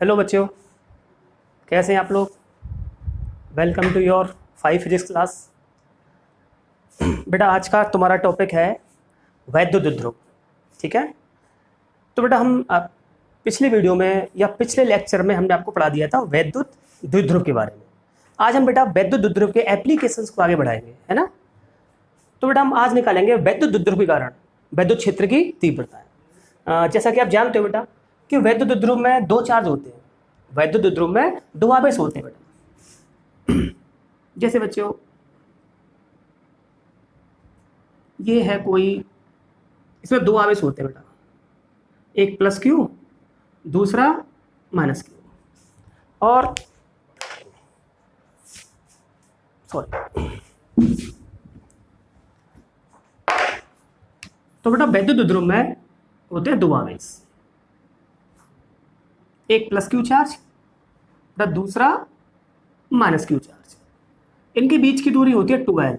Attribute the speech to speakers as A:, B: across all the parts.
A: Hello बच्चों, कैसे हैं आप लोग। Welcome to your 5 physics class. बेटा आज का तुम्हारा टॉपिक है वैद्युत द्विध्रुव। ठीक है, तो बेटा हम पिछले वीडियो में या पिछले लेक्चर में हमने आपको पढ़ा दिया था वैद्युत द्विध्रुव के बारे में। आज हम बेटा वैद्युत द्विध्रुव के एप्लीकेशंस को आगे बढ़ाएंगे, है ना। तो बेटा हम आज निकालेंगे वैद्युत द्विध्रुव के कारण वैद्युत क्षेत्र की तीव्रता। जैसा कि आप जानते हो बेटा कि वैद्युत द्विध्रुव में 2 चार्ज होते हैं, वैद्युत द्विध्रुव में 2 आवेश होते हैं बेटा। जैसे बच्चों ये है कोई, इसमें 2 आवेश होते हैं बेटा, एक प्लस क्यू दूसरा माइनस क्यू। और तो बेटा वैद्युत द्विध्रुव में होते हैं 2 आवेश, एक प्लस क्यू चार्ज तथा दूसरा माइनस क्यू चार्ज। इनके बीच की दूरी होती है 12।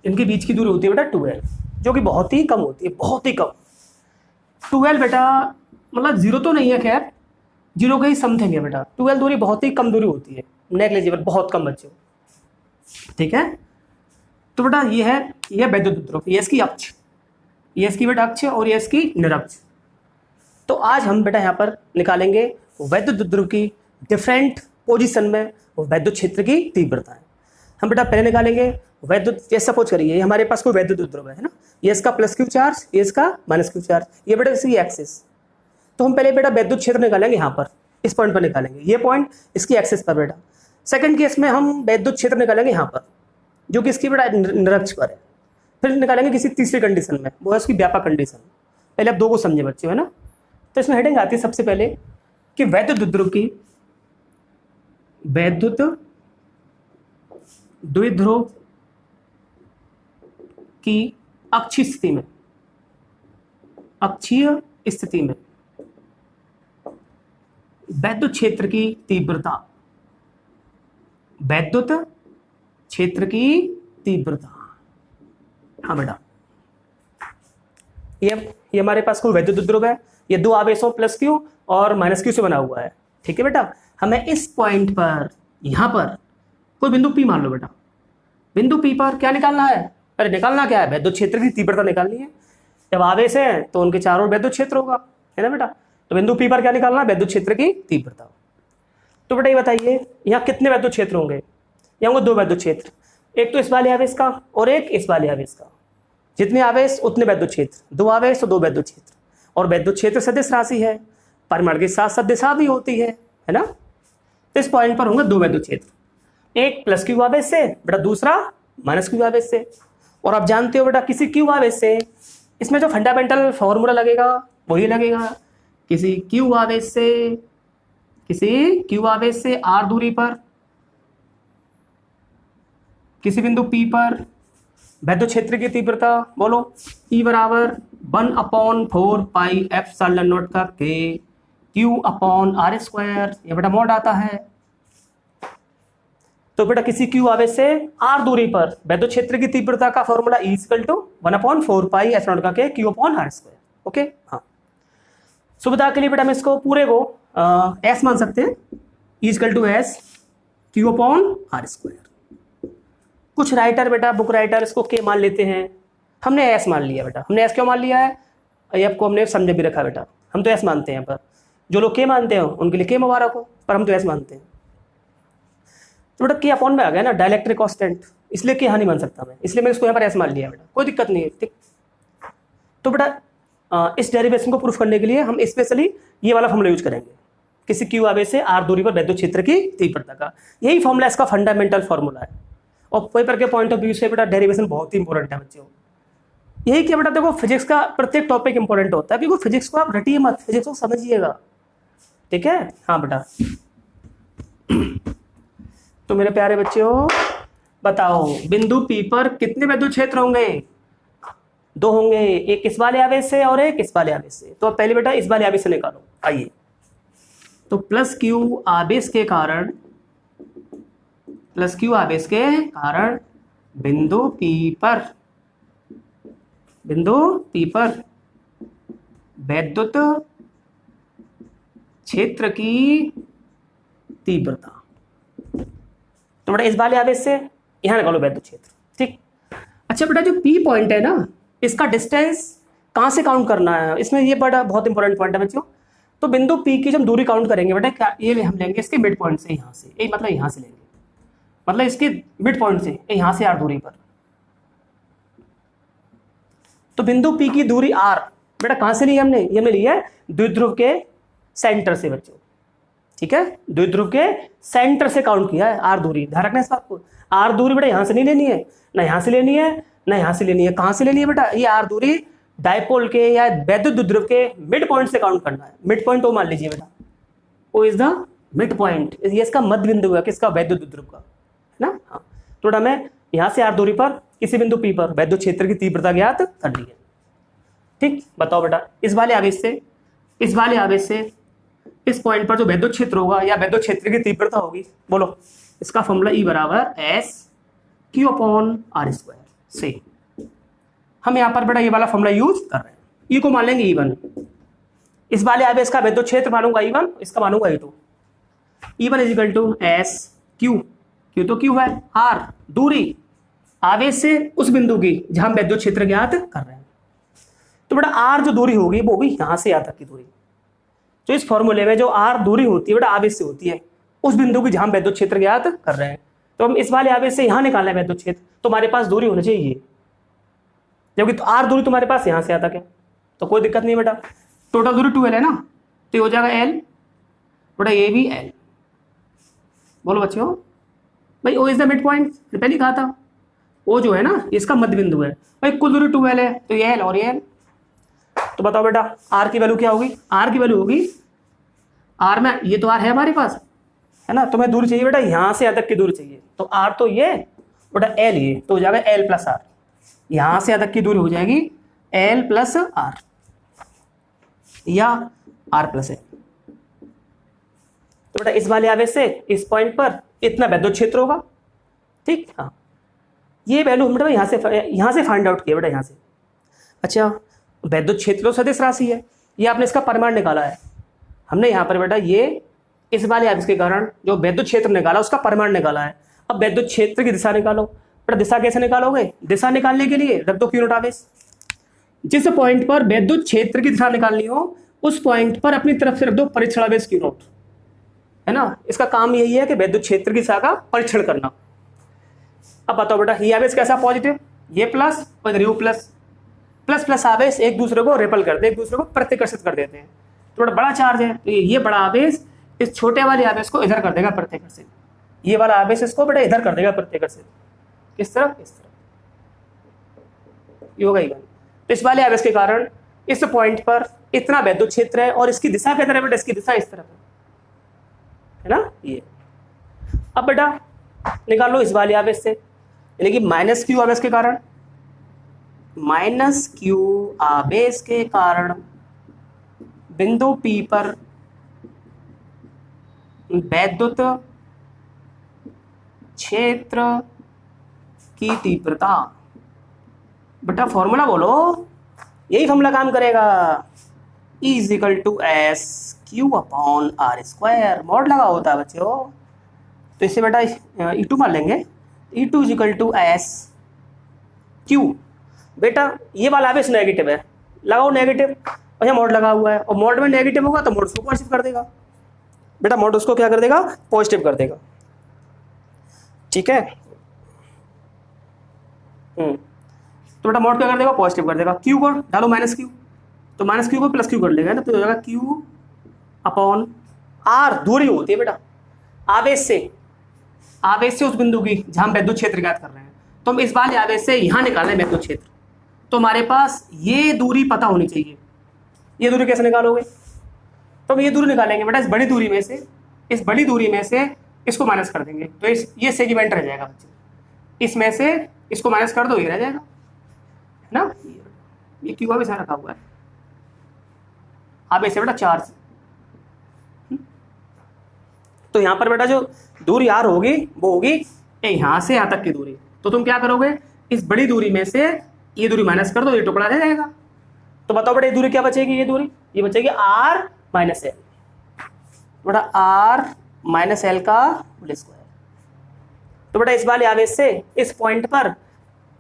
A: इनके बीच की दूरी होती है बेटा 12, जो कि बहुत ही कम होती है, बहुत ही कम। 12 बेटा मतलब 0 तो नहीं है, खैर 0 का ही समथिंग है बेटा। 12 दूरी बहुत ही कम दूरी होती है, नेग्लिजिबल, बहुत कम बच्चों। ठीक है, तो बेटा ये है वैद्युत द्विध्रुव, ये इसकी अक्ष, ये इसकी बेटा अक्ष और ये इसकी निरक्ष। तो आज हम बेटा यहाँ पर निकालेंगे वैद्युत द्विध्रुव की डिफरेंट पोजीशन में वैद्युत क्षेत्र की तीव्रता। हम बेटा पहले निकालेंगे वैद्युत, जैसे सपोज करिए हमारे पास कोई वैद्युत द्विध्रुव है ना, ये इसका प्लस क्यू चार्ज, ये इसका माइनस क्यू चार्ज, ये बेटा इसकी एक्सिस। तो हम पहले बेटा वैद्युत क्षेत्र निकालेंगे यहाँ पर, इस पॉइंट पर निकालेंगे, ये पॉइंट इसकी एक्सिस पर बेटा। सेकंड केस में हम वैद्युत क्षेत्र निकालेंगे यहाँ पर, जो कि इसकी बेटा निरक्ष पर है। फिर निकालेंगे किसी तीसरी कंडीशन में, वो है उसकी व्यापक कंडीशन। पहले आप 2 को समझे बच्चे, है ना। तो इसमें हेडिंग आती है सबसे पहले कि वैद्युत द्विध्रुव की अक्षीय स्थिति में वैद्युत क्षेत्र की तीव्रता, वैद्युत क्षेत्र की तीव्रता। हाँ बेटा, ये हमारे पास कोई वैद्युत द्विध्रुव है, ये 2 आवेशों प्लस क्यू और माइनस क्यू से बना हुआ है। ठीक है बेटा, हमें इस पॉइंट पर यहाँ पर कोई बिंदु P मान लो बेटा। बिंदु P पर क्या निकालना है, अरे निकालना क्या है, वैद्युत क्षेत्र की तीव्रता निकालनी है। जब आवेश है तो उनके चारों ओर वैद्युत क्षेत्र होगा, है ना बेटा। तो बिंदु P पर क्या निकालना है, वैद्युत क्षेत्र की तीव्रता। तो बेटा ये बताइए यहाँ कितने वैद्युत क्षेत्र होंगे। यहाँ होंगे 2 वैद्युत क्षेत्र, एक तो इस वाले आवेश का और एक इस वाले आवेश का। जितने आवेश उतने वैद्युत क्षेत्र, 2 आवेश तो 2 वैद्युत क्षेत्र। और वैद्युत क्षेत्र सदिश राशि है, परिमाण के साथ साथ दिशा भी होती है ना। तो इस पॉइंट पर होंगे 2 वैद्युत क्षेत्र, एक प्लस क्यू आवेश से बेटा, दूसरा माइनस क्यू आवेश से। और आप जानते हो बेटा किसी क्यू आवेश से इसमें जो फंडामेंटल फॉर्मूला लगेगा वही लगेगा। किसी क्यू आवेश से r दूरी पर किसी बिंदु P पर वैद्युत क्षेत्र की तीव्रता बोलो E बराबर 1/4 पाई एप्सिलॉन नॉट का K Q/r²। ये बेटा मॉड आता है। तो बेटा किसी क्यू आवेश से r दूरी पर वैद्युत क्षेत्र की तीव्रता का formula E = 1/4 pi epsilon not का K Q/r²। ओके, हाँ। सुविधा के लिए बेटा हम इसको पूरे को S मान सकते हैं, E = S Q/r²। कुछ राइटर बेटा, बुक राइटर इसको K मान लेते हैं, हमने S मान लिया बेटा। हमने S क्यों मान लिया है, ये आपको हमने समझ भी रखा बेटा। हम तो S मानते हैं, पर जो लोग K मानते हैं उनके लिए K मुबारक हो, पर हम तो S मानते हैं। तो बेटा K अपॉन में आ गया ना, डाइलेक्ट्रिक कांस्टेंट, इसलिए K यहाँ नहीं मान सकता मैं, इसलिए मैंने इसको यहाँ पर S मान लिया बेटा, कोई दिक्कत नहीं है। ठीक, तो बेटा इस डेरिवेशन को प्रूफ करने के लिए हम स्पेशली ये वाला फॉर्मूला यूज करेंगे, किसी क्यू आवेश से r दूरी पर वैद्युत क्षेत्र की तीव्रता का। यही फॉर्मूला इसका फंडामेंटल फॉर्मूला है। और पेपर के पॉइंट ऑफ व्यू से बेटा डेरिवेशन बहुत ही इंपॉर्टेंट है बच्चों। यही कि बेटा देखो फिजिक्स का प्रत्येक टॉपिक इंपॉर्टेंट होता है, क्योंकि फिजिक्स को आप रटिए मत, फिजिक्स को समझिएगा। ठीक है, हाँ बेटा। तो मेरे प्यारे बच्चों बताओ बिंदु P पर कितने वैद्युत क्षेत्र होंगे, 2 होंगे, एक इस वाले आवेश से और एक इस वाले आवेश से। तो पहले बेटा इस वाले आवेश से निकालो। आइए, तो प्लस क्यू आवेश के कारण बिंदु P पर वैद्युत क्षेत्र की तीव्रता। तो बेटा इस वाले आवेश से यहां निकालो वैद्युत क्षेत्र। ठीक। अच्छा बेटा जो पी पॉइंट है ना, इसका डिस्टेंस कहां से काउंट करना है, इसमें ये बड़ा बहुत इंपॉर्टेंट पॉइंट है बच्चों। तो बिंदु पी की जब दूरी काउंट करेंगे बेटा, क्या ये हम लेंगे इसके मिड पॉइंट से, यहां से, ये मतलब यहां से लेंगे, मतलब इसके मिड पॉइंट से यहां से आर दूरी पर। तो बिंदु पी की दूरी आर बेटा कहां से ली हमने, ये हमने ली है द्विध्रुव के सेंटर से बच्चों। ठीक है, द्विध्रुव के सेंटर से काउंट किया है आर दूरी। ध्यान रखना इस बात को, आर दूरी बेटा यहां से नहीं लेनी है, ना यहां से लेनी है, ना यहां से लेनी है। कहां से लेनी है बेटा, ये आर दूरी डायपोल के या वैद्युत द्विध्रुव के मिड पॉइंट से काउंट करना है। मिड पॉइंट वो मान लीजिए बेटा, वो इज द मिड पॉइंट, ये इसका मध्य बिंदु है किसका, वैद्युत द्विध्रुव का, है ना। हाँ, तो बेटा मैं यहां से आर दूरी पर किसी बिंदु पी पर वैद्युत क्षेत्र की तीव्रता ज्ञात कर ली है। ठीक, बताओ बेटा इस वाले आवेश से, इस वाले आवेश से इस पॉइंट पर जो वैद्युत क्षेत्र होगा या वैद्युत क्षेत्र की तीव्रता होगी, बोलो इसका फॉर्मूला E बराबर S Q upon are square से। हम यहाँ पर बेटा ये वाला फॉर्मूला यूज कर रहे हैं। E को मान लेंगे E1, इस वाले आवेश का वैद्युत क्षेत्र मानूंगा E1, इसका मानूंगा E2। E1 is equal to S Q, Q तो क्यू है, आर दूरी आवेश से उस बिंदु की जहां हम वैद्युत क्षेत्र ज्ञात कर रहे हैं। तो बेटा आर जो दूरी होगी वो होगी यहां से यहां तक की दूरी। तो इस फॉर्मूले में जो आर दूरी होती है बेटा आवेश से होती है उस बिंदु की जहां वैद्युत क्षेत्र ज्ञात कर रहे हैं। तो हम इस वाले आवेश से यहां निकालना है वैद्युत क्षेत्र, तो हमारे पास दूरी होनी चाहिए ये, जबकि तो आर दूरी तुम्हारे पास यहां से यहां तक है, तो कोई दिक्कत नहीं बेटा। टोटल दूरी 2L है ना, तो ये हो जाएगा L बेटा, ये भी L। बोलो बच्चों भाई O is the mid point, पहले ही कहा था, ओ जो है ना इसका मध्य बिंदु है भाई। कुल दूरी 2L है, तो ये L और ये L। तो बताओ बेटा आर की वैल्यू क्या होगी, आर की वैल्यू होगी, आर में ये तो आर है हमारे पास, है ना। तुम्हें दूरी चाहिए बेटा यहां से यहां तक की दूरी चाहिए, तो आर तो ये बेटा L, ये तो हो जाएगा L प्लस आर। यहां से यहां तक की दूरी हो जाएगी L प्लस आर या R प्लस L। तो बेटा इस वाले आवेश से इस पॉइंट पर इतना वैद्युत क्षेत्र होगा। ठीक, हाँ ये वैल्यू बेटा यहां से फाइंड आउट किया बेटा, यहां से। अच्छा वैद्युत क्षेत्र तो सदिश राशि है, ये आपने इसका परिमाण निकाला है। हमने यहाँ पर बेटा ये इस वाले आवेश के कारण जो वैद्युत क्षेत्र निकाला उसका परिमाण निकाला है। अब वैद्युत क्षेत्र की दिशा निकालो बेटा, दिशा कैसे निकालोगे, दिशा निकालने के लिए रख दो Q नॉट आवेश। जिस पॉइंट पर वैद्युत क्षेत्र की दिशा निकालनी हो उस पॉइंट पर अपनी तरफ से रख दो परीक्षण आवेश Q नॉट, है ना। इसका काम यही है कि वैद्युत क्षेत्र की दिशा का परीक्षण करना। अब बताओ बेटा ये आवेश कैसा, पॉजिटिव, ये प्लस और इधर यू प्लस, प्लस प्लस आवेश एक दूसरे को रिपल करते हैं, एक दूसरे को प्रतिकर्षित कर देते हैं। तो बड़ा चार्ज है, तो ये बड़ा आवेश इस छोटे वाले आवेश को इधर कर देगा प्रतिकर्षित, ये वाला आवेश इसको बेटा इधर कर देगा प्रतिकर्षित। किस तरफ, इस तरफ, ये होगा E1। तो इस वाले आवेश के कारण इस पॉइंट पर इतना वैद्युत क्षेत्र है और इसकी दिशा किधर है बेटा, इसकी दिशा इस तरफ है ना ये। अब बेटा निकालो इस वाले आवेश से, यानी कि माइनस Q आवेश के कारण, माइनस Q आवेश के कारण बिंदु P पर वैद्युत क्षेत्र की तीव्रता। बेटा फॉर्मूला बोलो, यही फॉर्मूला काम करेगा, E is equal to S Q upon are square. Mod लगा होता है बच्चों, तो इससे बेटा E2 मान लेंगे, E2 is equal to S Q. बेटा ये वाला आवेश नेगेटिव है, लगाओ नेगेटिव, और यहाँ मॉड लगा हुआ है, और मॉड में नेगेटिव होगा तो मॉड उसको पॉजिटिव कर देगा बेटा, मॉड उसको क्या कर देगा, पॉजिटिव कर देगा। ठीक है, तो बेटा मॉड क्या कर देगा, पॉजिटिव कर देगा। क्यू को डालो माइनस Q, तो माइनस Q को प्लस Q कर लेगा ना, तो हो जाएगा Q अपॉन आर। दूरी होती है बेटा आवेश से उस बिंदु की जहां हम वैद्युत क्षेत्र ज्ञात कर रहे हैं। तो हम इस वाले आवेश से यहां निकालना है वैद्युत क्षेत्र, तो हमारे पास ये दूरी पता होनी चाहिए। ये दूरी कैसे निकालोगे, तो हम ये दूरी निकालेंगे बेटा इस बड़ी दूरी में से इसको माइनस कर देंगे, तो ये सेगमेंट रह जाएगा बच्चे, इसमें से इसको माइनस कर दो, ये रह जाएगा, है ना। ये क्यू आवेश रखा हुआ है, आवेश से बेटा चार्ज। तो यहाँ पर बेटा जो दूरी आर होगी वो होगी यहाँ से यहाँ तक की दूरी। तो तुम क्या करोगे, इस बड़ी दूरी में से ये दूरी माइनस कर दो, ये टुकड़ा रह जाएगा। तो बताओ बेटा ये दूरी क्या बचेगी, ये दूरी ये बचेगी R माइनस L। बेटा आर माइनस एल का होल स्क्वायर। तो बेटा इस वाले आवेश से इस पॉइंट पर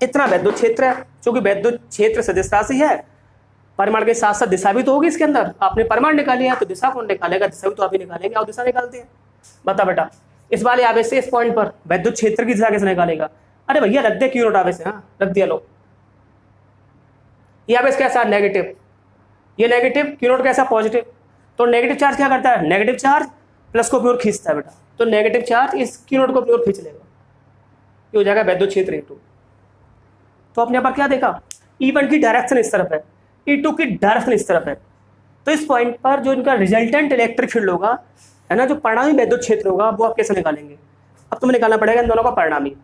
A: इतना वैद्युत क्षेत्र है, क्योंकि वैद्युत क्षेत्र सदिश राशि है, परिमाण के साथ साथ दिशा भी तो होगी इसके अंदर। आपने परिमाण निकाली है तो दिशा कौन निकालेगा, दिशा भी तो आप ही निकालेंगे, और दिशा निकालते हैं। बता बेटा इस वाले आवेश से इस पॉइंट पर वैद्युत क्षेत्र की दिशा कैसे निकालेगा। अरे भैया रख दे क्यू नॉट आवेश है, हाँ रख दिया। लो ये आवेश कैसा नेगेटिव, ये नेगेटिव, क्यू नॉट कैसा पॉजिटिव। तो नेगेटिव चार्ज क्या करता है, नेगेटिव चार्ज प्लस को प्योर खींचता है बेटा। तो नेगेटिव चार्ज इस क्यू नॉट को प्योर खींच लेगा, ये हो जाएगा वैद्युत क्षेत्र E2। तो आपने यहाँ पर क्या देखा, E1 की डायरेक्शन इस तरफ है, E2 की डायरेक्शन इस तरफ है। तो इस पॉइंट पर जो इनका रिजल्टेंट इलेक्ट्रिक फील्ड होगा है ना, जो परिणामी वैद्युत क्षेत्र होगा, वो आप कैसे निकालेंगे। अब तुम्हें निकालना पड़ेगा इन दोनों का परिणामी,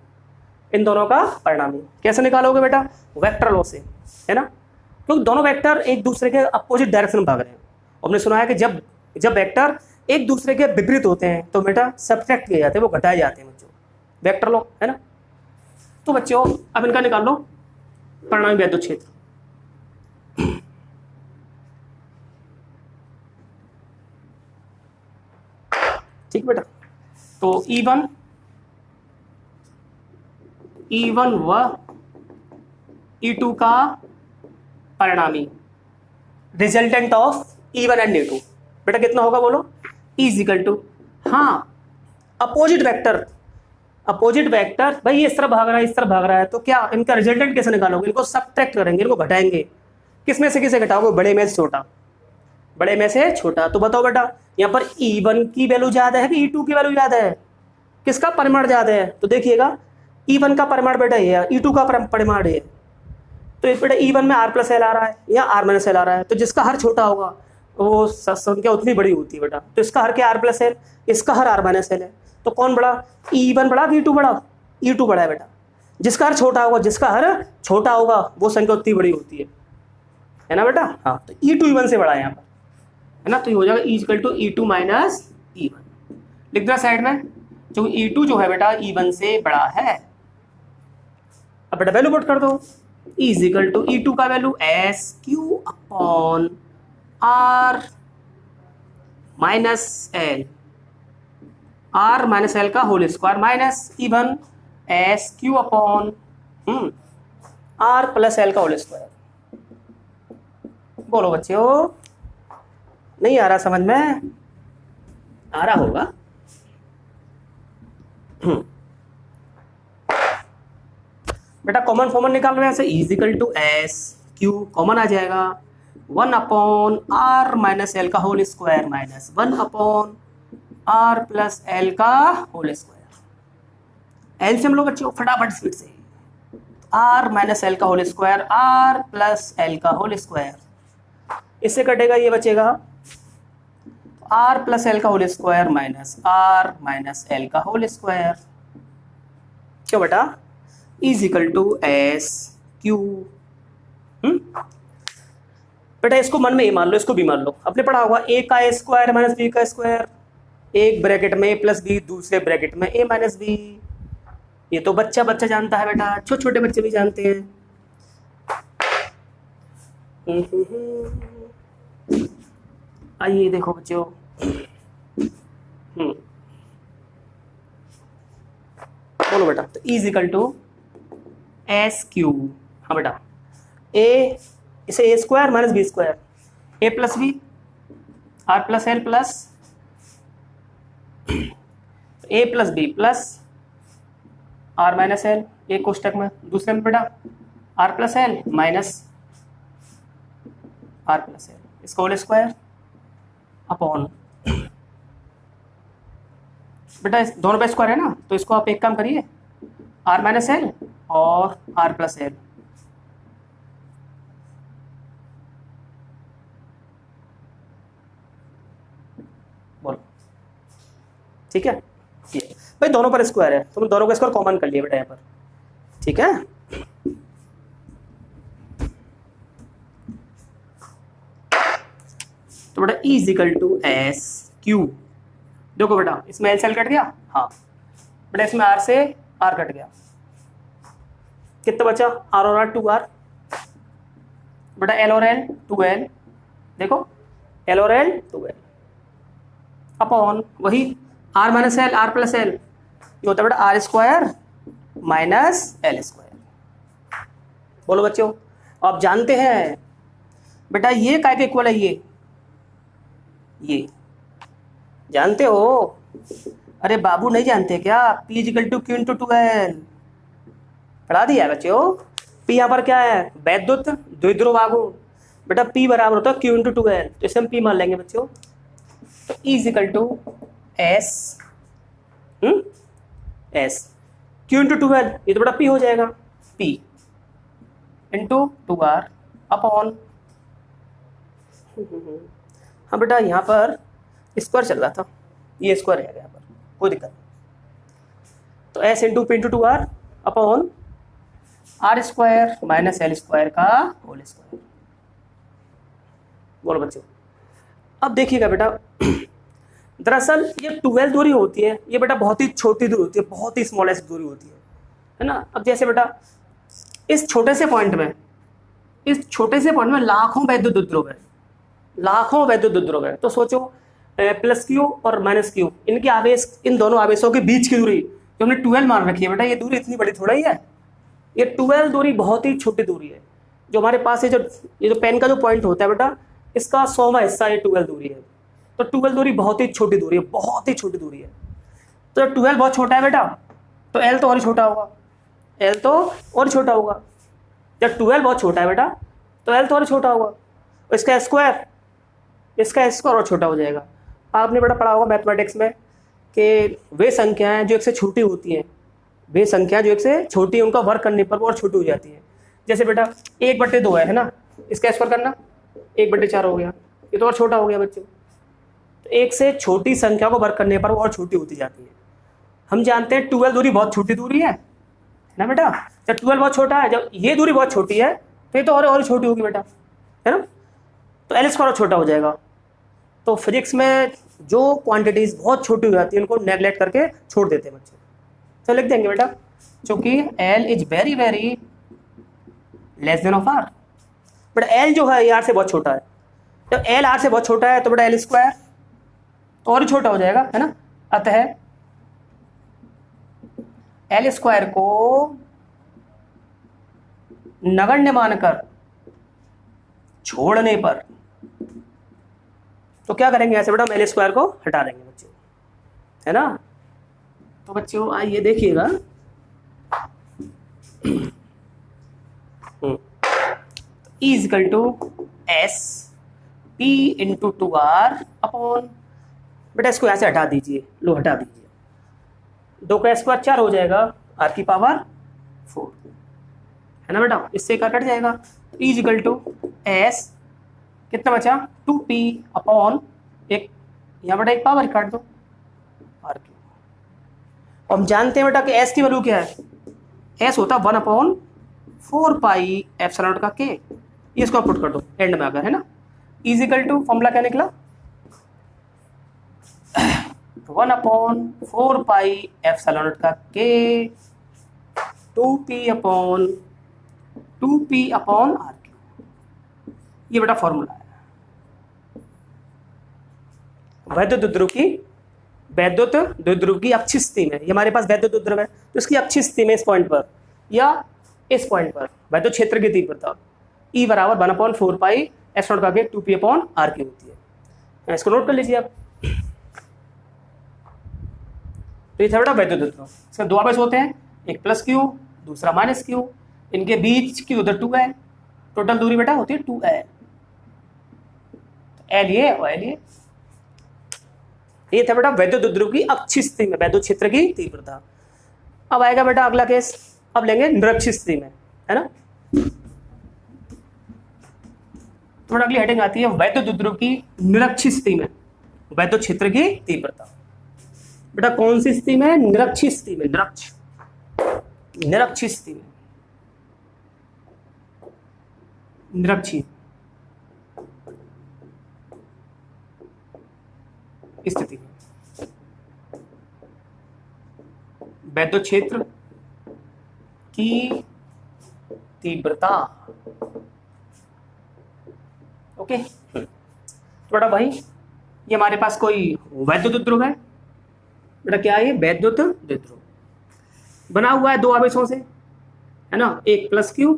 A: इन दोनों का परिणामी। कैसे निकालोगे बेटा, वेक्टर लॉ से, है ना, क्योंकि दोनों वेक्टर एक दूसरे के अपोजिट डायरेक्शन में भाग रहे हैं। हमने सुना है कि जब वेक्टर एक दूसरे के विपरीत होते हैं तो बेटा सब्ट्रैक्ट किए जाते हैं, वो घटाए जाते हैं बच्चों, वेक्टर लॉ, है ना। तो बच्चों अब इनका निकाल लो परिणामी वैद्युत क्षेत्र। ठीक बेटा, तो E1 व E2 का परिणामी, resultant of E1 and E2 बेटा कितना होगा बोलो, इक्वल टू, हाँ अपोजिट वेक्टर, अपोजिट वेक्टर भाई ये इस तरफ भाग रहा है, इस तरफ भाग रहा है, तो क्या इनका रिजल्टेंट कैसे निकालोगे, इनको सब्ट्रैक्ट करेंगे, इनको घटाएंगे। किसमें से किसे घटाओगे, बड़े में से छोटा, बड़े में से छोटा। तो बताओ बेटा यहाँ पर E1 की वैल्यू ज्यादा है कि E2 की वैल्यू ज्यादा है, किसका परिमाण ज्यादा है। तो देखिएगा E1 का परिमाण बेटा ये है, E2 का परिमाण ये है। तो इस बेटा E1 में R प्लस एल आ रहा है या R माइनस एल आ रहा है, तो जिसका हर छोटा होगा वो संख्या उतनी बड़ी होती है बेटा। तो इसका हर क्या R प्लस एल, इसका हर R माइनस एल है। तो कौन बड़ा, E1 बड़ा कि E2 बड़ा, E2 बड़ा है बेटा। जिसका हर छोटा होगा, जिसका हर छोटा होगा वो संख्या उतनी बड़ी होती है ना बेटा। हाँ तो E2 E1 से बड़ा है यहाँ पर, है ना। तो ये हो जाएगा equal to E2 minus E1। लिख दो साइड में, जो E2 जो है बेटा E1 से बड़ा है। अब बेटा वैल्यू पुट कर दो, इज इक्वल टू E2 का value SQ upon R minus L, R minus L का whole square minus E1 SQ upon R plus L का होल स्क्वायर। बोलो बच्चों, नहीं आ रहा समझ में, आ रहा होगा। बेटा कॉमन फॉर्मल निकाल रहे हैं ऐसे, is equal to SQ common आ जाएगा 1 अपॉन R माइनस एल का whole square minus 1 upon R plus L का होल स्क्वायर। एल से हम लोग बच्चों फटाफट स्पीड से, R माइनस एल का whole square R plus L का होल स्क्वायर, इससे कटेगा ये बचेगा R प्लस एल का whole square minus R minus L का होल स्क्वायर। क्यों बेटा, इज इक्वल टू SQ। बेटा इसको मन में ये मान लो, इसको भी मान लो, आपने पढ़ा होगा A का स्क्वायर माइनस B का स्क्वायर, एक ब्रैकेट में A प्लस बी, दूसरे ब्रैकेट में A माइनस बी। ये तो बच्चा बच्चा जानता है बेटा, छोटे छोटे बच्चे भी जानते हैं। आइए देखो बच्चों, बोलो बेटा, तो इज इक्वल टू SQ। हाँ बेटा A, इसे A square minus B square, A plus B R plus L plus A plus B plus R minus L, एक कोष्टक में, दूसरे में बेटा R plus L minus R plus L, इसका होल स्क्वायर अपॉन, बेटा इस दोनों पे स्क्वायर है ना, तो इसको आप एक काम करिए R माइनस एल और R प्लस एल। बोलो ठीक है, ये भाई दोनों पर स्क्वायर है, तुम दोनों का स्क्वायर कॉमन कर लिए बेटा यहाँ पर, ठीक है। तो बेटा इज इक्वल टू SQ। देखो बेटा इसमें एल सेल कट गया, हाँ बेटा इसमें R से R कट गया, कितना बचा, R और R 2R, बेटा L और L 2L, देखो L और L 2L, अपॉन वही R minus L, R plus L, ये होता है बेटा R square minus L square. बोलो बच्चों, आप जानते हैं बेटा ये काय के इक्वल है, ये जानते हो? अरे बाबू नहीं जानते क्या? P is equal to Q into 2L पढ़ा दिया है बच्चों। P यहाँ पर क्या है? वैद्युत द्विध्रुव आघूर्ण। बेटा P बराबर होता है Q इंटू 2L, तो इसे हम P मान लेंगे बच्चों। तो E is equal to S S Q into 2L, ये तो बेटा P हो जाएगा, P इंटू 2R अपॉन, हाँ बेटा यहाँ पर स्क्वायर चल रहा था, ये स्क्वायर है यहाँ पर, कोई दिक्कत नहीं। तो S into P into 2R upon are square minus L square का होल स्क्वायर। बोलो बच्चों, अब देखिएगा बेटा, दरअसल ये 12 दूरी होती है, ये बेटा बहुत ही छोटी दूरी होती है, बहुत ही स्मॉलेस्ट दूरी होती है ना। अब जैसे बेटा इस छोटे से पॉइंट में लाखों वैद्युत द्विध्रुव है, लाखों वैद्युत द्विध्रुव है। तो सोचो प्लस क्यू और माइनस क्यू, इनके आवेश, इन दोनों आवेशों के बीच की दूरी जो हमने 12 मान रखी है बेटा, ये दूरी इतनी बड़ी थोड़ा ही है, ये 12 दूरी बहुत ही छोटी दूरी है। जो हमारे पास ये जो पेन का जो पॉइंट होता है बेटा, इसका 100वां हिस्सा ये 12 दूरी है। तो 12 दूरी बहुत ही छोटी दूरी है, बहुत ही छोटी दूरी है। तो 12 बहुत छोटा है बेटा, तो एल तो और ही छोटा होगा, एल तो और छोटा होगा। जब 12 बहुत छोटा है बेटा, तो एल तो और छोटा होगा, इसका स्क्वायर और छोटा हो जाएगा। आपने बेटा पढ़ा होगा मैथमेटिक्स में कि वे संख्याएं जो एक से छोटी होती हैं, वे संख्या जो एक से छोटी है, उनका वर्ग करने पर वो और छोटी हो जाती है। जैसे बेटा 1/2 है ना, इसका स्क्वायर करना 1/4 हो गया, ये तो और छोटा हो गया बच्चों। तो एक से छोटी संख्या को वर्ग करने पर वो और छोटी होती जाती है। हम जानते हैं 12 दूरी बहुत छोटी दूरी है ना बेटा। जब 12 बहुत छोटा है, जब ये दूरी बहुत छोटी है, तो ये तो और छोटी होगी बेटा, है ना। तो एल स्क्वायर और छोटा हो जाएगा। तो फिजिक्स में जो क्वांटिटीज बहुत छोटी हो जाती है, उनको नेगलेक्ट करके छोड़ देते हैं बच्चे। तो लिख देंगे बेटा, क्योंकि L is very very less than of R। But L जो है ये R से बहुत छोटा है। जब L R से बहुत छोटा है तो बेटा एल स्क्वायर तो और छोटा हो जाएगा, है ना। अतः एल स्क्वायर को नगण्य मानकर छोड़ने पर तो क्या करेंगे, ऐसे बेटा हम एल स्क्वायर को हटा देंगे बच्चों, है ना। तो बच्चों आइए देखिएगा, E is equal to S P into 2R upon, बेटा इसको यहाँ से हटा दीजिए, लो हटा दीजिए, 2 का स्क्वायर 4 हो जाएगा, R की पावर 4, है ना बेटा, इससे कट जाएगा। E इजिकल टू एस कितना बचा, 2P अपॉन एक, यहाँ बेटा एक पावर काट दो R की। और हम जानते हैं बेटा कि S की वैल्यू क्या है, S होता है 1/4 पाई एप्सिलॉन का K, ये इसको पुट कर दो एंड में आकर, है ना। इजिकल टू फॉर्मूला क्या निकला, 1/4 पाई एप्सिलॉन का K 2P upon R Q, ये बेटा फॉर्मूला है वैद्युत द्विध्रुव की अक्षीय स्थिति में। ये हमारे पास वैद्युत द्विध्रुव है, तो इसकी अक्षीय स्थिति में इस पॉइंट पर या इस पॉइंट पर वैद्युत क्षेत्र की तीव्रता E बराबर 1/4 पाई एप्सिलॉन का K 2P अपॉन R की होती है। इसको नोट कर लीजिए आप। तो ये था बेटा वैद्युत द्विध्रुव। इसमें 2 आवेश होते हैं, एक प्लस Q दूसरा माइनस Q, इनके बीच की उधर 2 है, टोटल दूरी बेटा होती है 2L, L ये और L ये था बेटा वैद्युत द्विध्रुव की अक्षीय स्थिति में वैद्युत क्षेत्र की तीव्रता। अब आएगा बेटा अगला केस, अब लेंगे निरक्षीय स्थिति में, है ना। तो अगली हेडिंग आती है वैद्युत द्विध्रुव की निरक्षीय स्थिति में वैद्युत क्षेत्र की तीव्रता। बेटा कौन सी स्थिति में, निरक्षीय स्थिति में, निरक्षीय स्थिति में, निरक्षीय स्थिति में वैद्युत क्षेत्र की तीव्रता। ओके तो बेटा भाई ये हमारे पास कोई वैद्युत ध्रुव है बेटा, क्या है ये वैद्युत ध्रुव बना हुआ है दो आवेशों से, है ना, एक प्लस क्यू।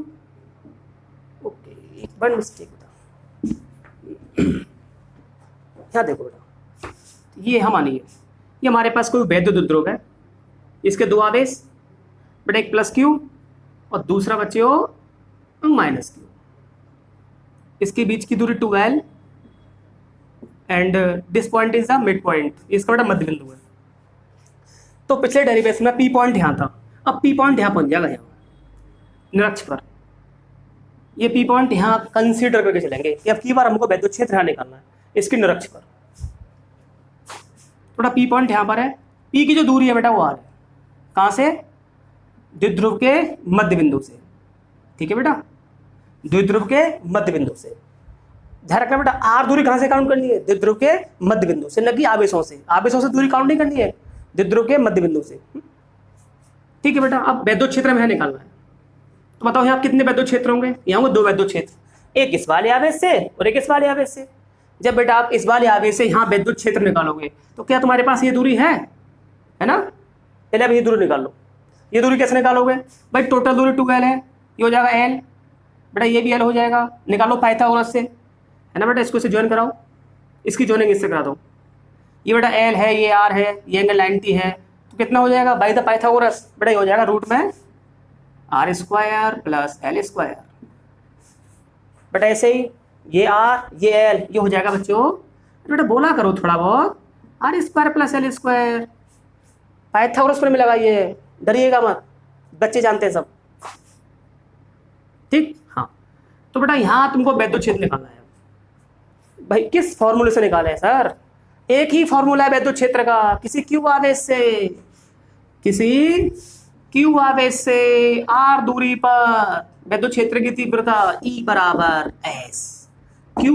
A: ओके, एक वन मिस्टेक बेटा, क्या देखो बेटा, ये हम आनी है, ये हमारे पास कोई वैद्युत ध्रुव है, इसके दो आवेश बेटा, एक प्लस क्यू और दूसरा बच्चे हो माइनस क्यू, इसके बीच की दूरी 12 and this point is the mid point, इसका बेटा मध्य बिंदु है। तो पिछले डेरिवेशन में पी पॉइंट यहाँ था, अब पी पॉइंट यहाँ पहुंच जाएगा, यहाँ निरक्ष पर ये पी पॉइंट यहाँ कंसीडर करके चलेंगे, या की बार हमको वैद्युत क्षेत्र यहाँ निकालना है इसकी निरक्ष पर। थोड़ा पी पॉइंट यहाँ पर है, पी की जो दूरी है बेटा वो आर है, कहाँ से, द्विध्रुव के मध्य बिंदु से, ठीक है बेटा, द्विध्रुव के मध्य बिंदु से। ध्यान रखना बेटा, आर दूरी कहाँ से काउंट करनी है, द्विध्रुव के मध्य बिंदु से, न कि आवेशों से, आवेशों से दूरी काउंट नहीं करनी है, द्विध्रुव के मध्य बिंदु से, ठीक है बेटा। अब वैद्युत क्षेत्र में है निकालना है, तो बताओ यहाँ कितने वैद्युत क्षेत्र होंगे, यहाँ होंगे दो वैद्युत क्षेत्र, एक इस वाले आवेश से और एक इस वाले आवेश से। जब बेटा आप इस वाले आवेश से यहाँ वैद्युत क्षेत्र निकालोगे तो क्या तुम्हारे पास ये दूरी है ना, पहले अब ये दूरी निकाल लो। ये दूरी कैसे निकालोगे भाई, टोटल दूरी 2l है, ये हो जाएगा l बेटा, ये भी l हो जाएगा, निकालो पाइथागोरस से, है ना बेटा, इसको से ज्वाइन कराओ, इसकी ज्वाइनिंग इससे करा दो। ये बेटा l है, ये r है, ये एंगल 90 है, तो कितना हो जाएगा बाई द पाइथागोरस बेटा, ये हो जाएगा रूट में r square plus l square बेटा, ऐसे ही ये r ये l ये हो जाएगा बच्चों, बेटा बोला करो थोड़ा बहुत, r square plus l square, Pythagoras पर में लगाइए, डरिएगा मत, बच्चे जानते हैं सब, ठीक। हाँ, तो बेटा यहाँ तुमको वैद्युत क्षेत्र निकालना है भाई, किस फॉर्मूले से निकाले हैं सर, एक ही फॉर्मूला है वैद्युत क्षेत्र का, किसी क्यू आवेश से, किसी क्यू आवेश से r दूरी पर वैद्युत क्षेत्र की तीव्रता E बराबर S Q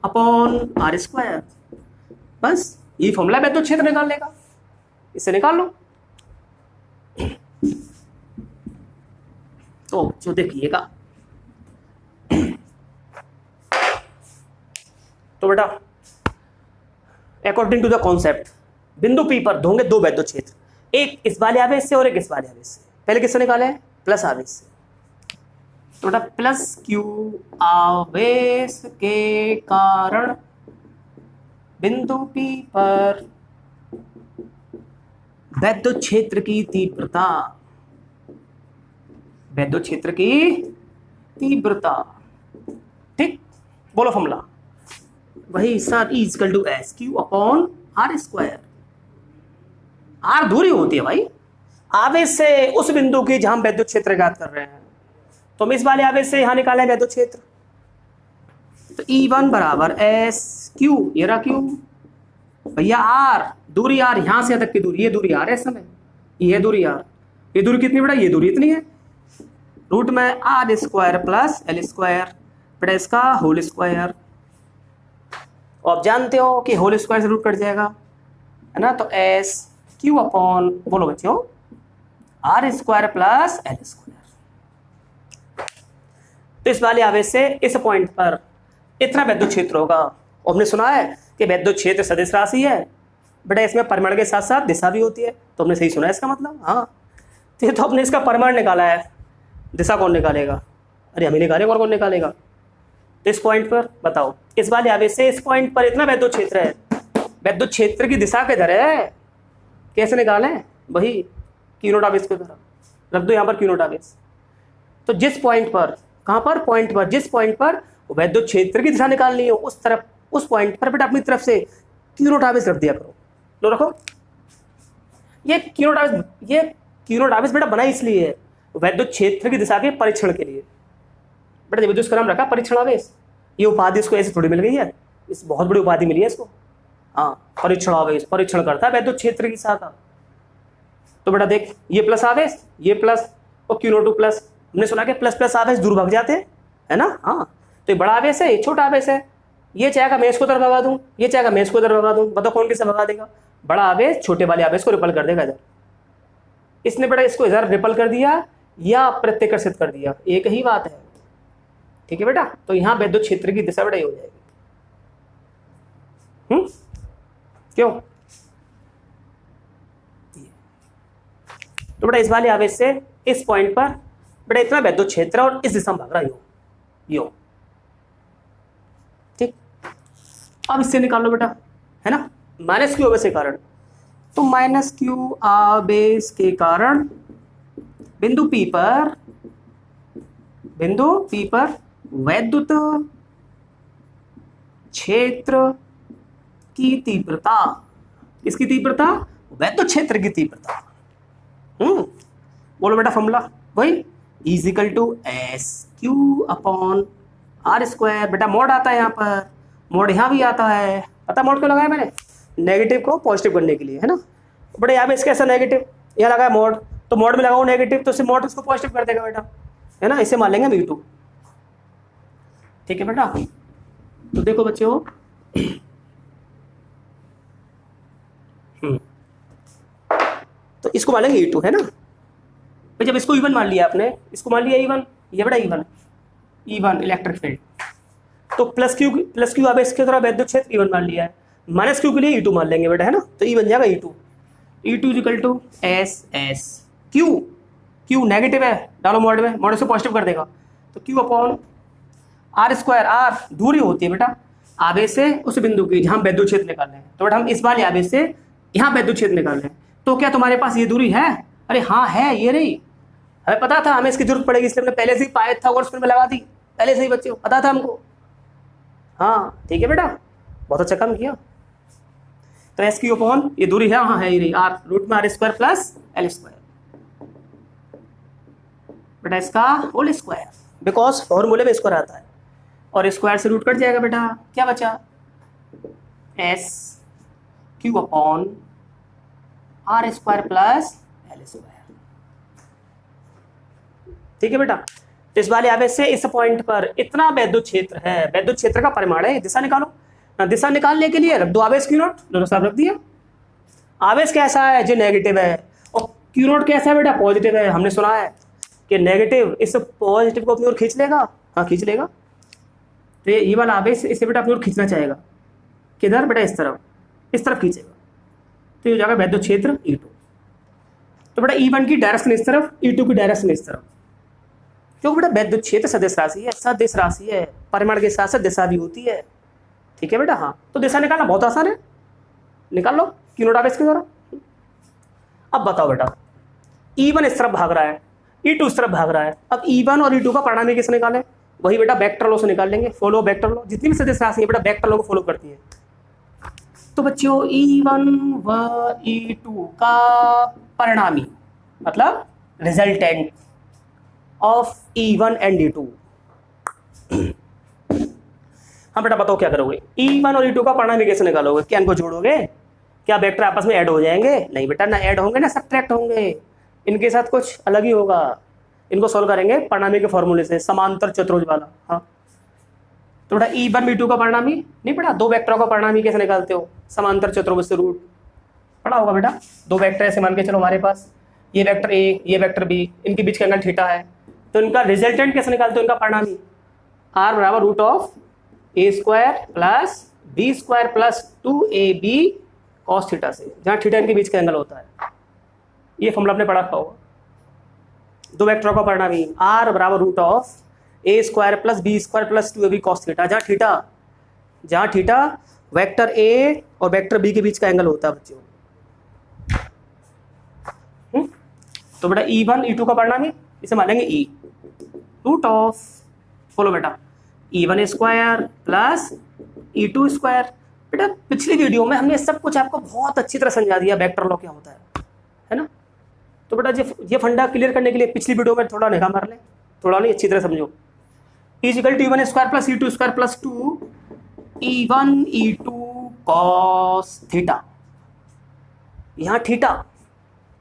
A: upon R square, बस ये फॉर्मूला वैद्युत क्षेत्र निकालने का, इससे निकाल लो। तो जो देखिएगा, तो बेटा अकॉर्डिंग टू द कॉन्सेप्ट बिंदु P पर होंगे दो वैद्युत क्षेत्र, एक इस वाले आवेश से और एक इस वाले आवेश से। पहले किससे निकाले, प्लस आवेश से, तो बेटा प्लस Q आवेश के कारण बिंदु P पर वैद्युत क्षेत्र की तीव्रता, वैद्युत क्षेत्र की तीव्रता, ठीक, बोलो फॉर्मूला वही sir, E equal to S Q upon are square. Are दूरी होती है भाई आवेश से उस बिंदु की जहां वैद्युत क्षेत्र ज्ञात कर रहे हैं, तो हम इस वाले आवेश से यहां निकाले वैद्युत क्षेत्र, तो E1 बराबर एस क्यू, ये रहा क्यू भैया, आर दूरी आर, यहां से तक की दूरी, ये दूरी आर है इस समय, ये दूरी आर, ये दूरी कितनी बेटा, ये दूरी इतनी है, रूट में are square plus L square बेटा, इसका होल स्क्वायर, और आप जानते हो कि होल स्क्वायर से रूट कट जाएगा, है ना, तो एस क्यू अपॉन, बोलो बच्चों, R square plus L square. तो इस वाले आवेश से इस पॉइंट पर इतना वैद्युत क्षेत्र होगा, और हमने सुना है कि वैद्युत क्षेत्र सदिश राशि है बेटा, इसमें परिमाण के साथ साथ दिशा भी होती है, तो हमने सही सुना है इसका मतलब, हाँ, तो हमने इसका परिमाण निकाला है, दिशा कौन निकालेगा, अरे हम ही निकालेगा और कौन निकालेगा। तो इस पॉइंट पर बताओ, इस वाले आवेश से इस पॉइंट पर इतना वैद्युत क्षेत्र है, वैद्युत क्षेत्र की दिशा किधर है, कैसे निकालें, वही क्यू नॉट आवेश की तरफ रख दो, यहाँ पर क्यू नॉट आवेश, तो जिस पॉइंट पर, कहाँ पर, पॉइंट पर, जिस पॉइंट पर वैद्युत क्षेत्र की दिशा निकालनी हो उस तरफ, उस पॉइंट पर बेटा अपनी तरफ से क्यू नॉट आवेश रख दिया करो। लो रखो, ये क्यू नॉट आवेश, ये क्यू नॉट आवेश बेटा बना इसलिए है वैद्युत क्षेत्र की दिशा के परीक्षण के लिए बेटा, जब इसका नाम रखा परीक्षण आवेश, ये उपाधि इसको ऐसे थोड़ी मिल गई है, इस बहुत बड़ी उपाधि मिली है इसको, हाँ, परीक्षण आवेश, परीक्षण करता है वैद्युत क्षेत्र की दिशा का। तो बेटा देख, ये प्लस आवेश, ये प्लस और क्यू नॉट प्लस, हमने सुना कि प्लस प्लस आवेश दूर भाग जाते हैं, है ना, हाँ, तो ये बड़ा आवेश है, ये छोटा आवेश है, ये चाहेगा मैं इसको तरफ भगा दूं, ये चाहेगा मैं इसको तरफ भगा दूं, बताओ कौन किसे भगा देगा, बड़ा आवेश छोटे वाले आवेश को रिपल कर देगा इधर, इसने बेटा इसको इधर रिपल कर दिया या प्रत्याकर्षित कर दिया, एक ही बात है, ठीक है बेटा। तो यहाँ वैद्युत क्षेत्र की दिशा बेटा ये हो जाएगी, क्यों? तो बेटा इस वाले आवेश से इस पॉइंट पर बेटा इतना वैद्युत क्षेत्र और इस दिशा में भाग रहा है यो, ठीक। अब इससे निकाल लो बेटा, है ना, माइनस क्यू आवेश के कारण। तो माइनस क्यू आवेश के कारण बिंदु P पर वैद्युत क्षेत्र की तीव्रता, किसकी तीव्रता? वैद्युत क्षेत्र की तीव्रता। बोलो बेटा फॉर्मूला वही is equal to S Q upon are square. बेटा मोड आता है यहाँ पर, मोड यहाँ भी आता है। पता मोड क्यों लगाया मैंने? नेगेटिव को पॉजिटिव करने के लिए, है ना। बेटा यहाँ पे इसका ऐसा नेगेटिव, यहाँ लगाया मोड, तो मोड में लगाओ नेगेटिव तो इससे मोड इसको पॉजिटिव कर देगा बेटा, है ना। इसे मान लेंगे V2, ठीक है बेटा। तो देखो बच्चों, तो इसको मान लेंगे E2, है ना। तो जब इसको E1 मान लिया आपने, इसको मान लिया E1, ये बेटा E1 इलेक्ट्रिक फील्ड, तो प्लस क्यू आवेश की तरह वैद्युत क्षेत्र E1 मान लिया है, माइनस क्यू के लिए E2 मान लेंगे बेटा, है ना। तो E बन जाएगा E2 is equal to S Q negative है, डालो मोड में, मोड से पॉजिटिव कर देगा, तो q upon are square. Are दूरी होती है बेटा आवेश से उस बिंदु की जहां वैद्युत क्षेत्र निकाल रहे हैं। तो बेटा हम इस वाले आवेश से यहाँ वैद्युत क्षेत्र निकाल रहे हैं, तो क्या तुम्हारे पास ये दूरी है? अरे हाँ है, ये रही। हमें पता था हमें इसकी जरूरत पड़ेगी, इसलिए हमने पहले से ही पायथ था और उसमें लगा दी, पहले से ही बच्चों पता था हमको। हाँ ठीक है बेटा, बहुत अच्छा काम किया। तो एस क्यू अपॉन ये दूरी है, हाँ है ये रही, आर रूट में are square plus L square बेटा, इसका होल स्क्वायर, बिकॉज फॉर्मूले में स्क्वायर आता है और स्क्वायर से रूट कट जाएगा बेटा, क्या बचा? S Q upon are square plus L square, ठीक है बेटा। तो इस वाले आवेश से इस पॉइंट पर इतना वैद्युत क्षेत्र है, वैद्युत क्षेत्र का परिमाण है। दिशा निकालो ना, दिशा निकालने के लिए रख दो आवेश क्यू नॉट, दोनों साथ रख दिया। आवेश कैसा है? जो नेगेटिव है, और क्यू नॉट कैसा है बेटा? पॉजिटिव है। हमने सुना है कि नेगेटिव इस पॉजिटिव को अपनी ओर खींच लेगा, हाँ खींच लेगा। तो ये वाला आवेश इसे बेटा अपनी ओर खींचना चाहेगा, किधर बेटा? इस तरफ खींचेगा, तो ये हो जाएगा वैद्युत क्षेत्र E2। तो बेटा E1 की डायरेक्शन इस तरफ, E2 की डायरेक्शन इस तरफ, क्योंकि बेटा वैद्युत क्षेत्र सदिश राशि है, परिमाण के साथ साथ दिशा भी होती है, ठीक है बेटा। हाँ तो दिशा निकालना बहुत आसान है, निकाल लो क्यू नॉट आवेश के द्वारा। अब बताओ बेटा, E1 इस तरफ भाग रहा है, E2 इस तरफ भाग रहा है। अब E1 और E2 का परिणामी कैसे निकालें? वही बेटा वेक्टर लॉ से निकाल लेंगे। फॉलो वेक्टर लॉ, जितनी भी सदिश राशि है बेटा वेक्टर लॉ को फॉलो करती है। तो बच्चों E1 व E2 का परिणामी मतलब resultant of E1 and E2। हाँ बेटा बताओ क्या करोगे? E1 और E2 का परिणामी कैसे निकालोगे? क्या इनको जोड़ोगे? क्या वेक्टर आपस में ऐड हो जाएंगे? नहीं बेटा, ना ऐड होंगे ना सब्ट्रैक्ट होंगे, इनके साथ कुछ अलग ही होगा। इनको सॉल्व करेंगे परिणामी के फॉर्मूले से, समांतर चतुर्भुज वाला। हाँ तो बेटा E1 E2 का परिणामी नहीं पढ़ा? दो वेक्टरों का परिणामी कैसे निकालते हो? समांतर चतुर्भुज से रूट पढ़ा होगा बेटा। दो वेक्टर ऐसे मान के चलो, हमारे पास ये वेक्टर ए, ये वेक्टर बी, इनके बीच का एंगल थीटा है, तो इनका रिजल्टेंट कैसे निकालते हो? इनका परिणामी आर बराबर root of a square plus b square plus 2ab cos theta से, जहाँ थीटा इनके बीच का एंगल होता है। ये फॉर्मूला आपने पढ़ा था होगा। दो वेक्टरों का परिणामी आर बराबर root of a square plus b square plus 2ab cos theta, जहाँ थीटा वेक्टर ए और वेक्टर बी के बीच का एंगल होता है बच्चों। तो बेटा E1 E2 का परिणामी इसे मानेंगे E रूट ऑफ, बोलो बेटा, E1 square plus E2 square. बेटा पिछली वीडियो में हमने सब कुछ आपको बहुत अच्छी तरह समझा दिया वेक्टर लॉ क्या होता है ना। तो बेटा ये फंडा क्लियर करने के लिए पिछली वीडियो में थोड़ा निगाह मार लें, थोड़ा नहीं अच्छी तरह समझो। Equal to E1 square plus E2 square plus 2 E1 E2 cos theta. यहाँ थीटा,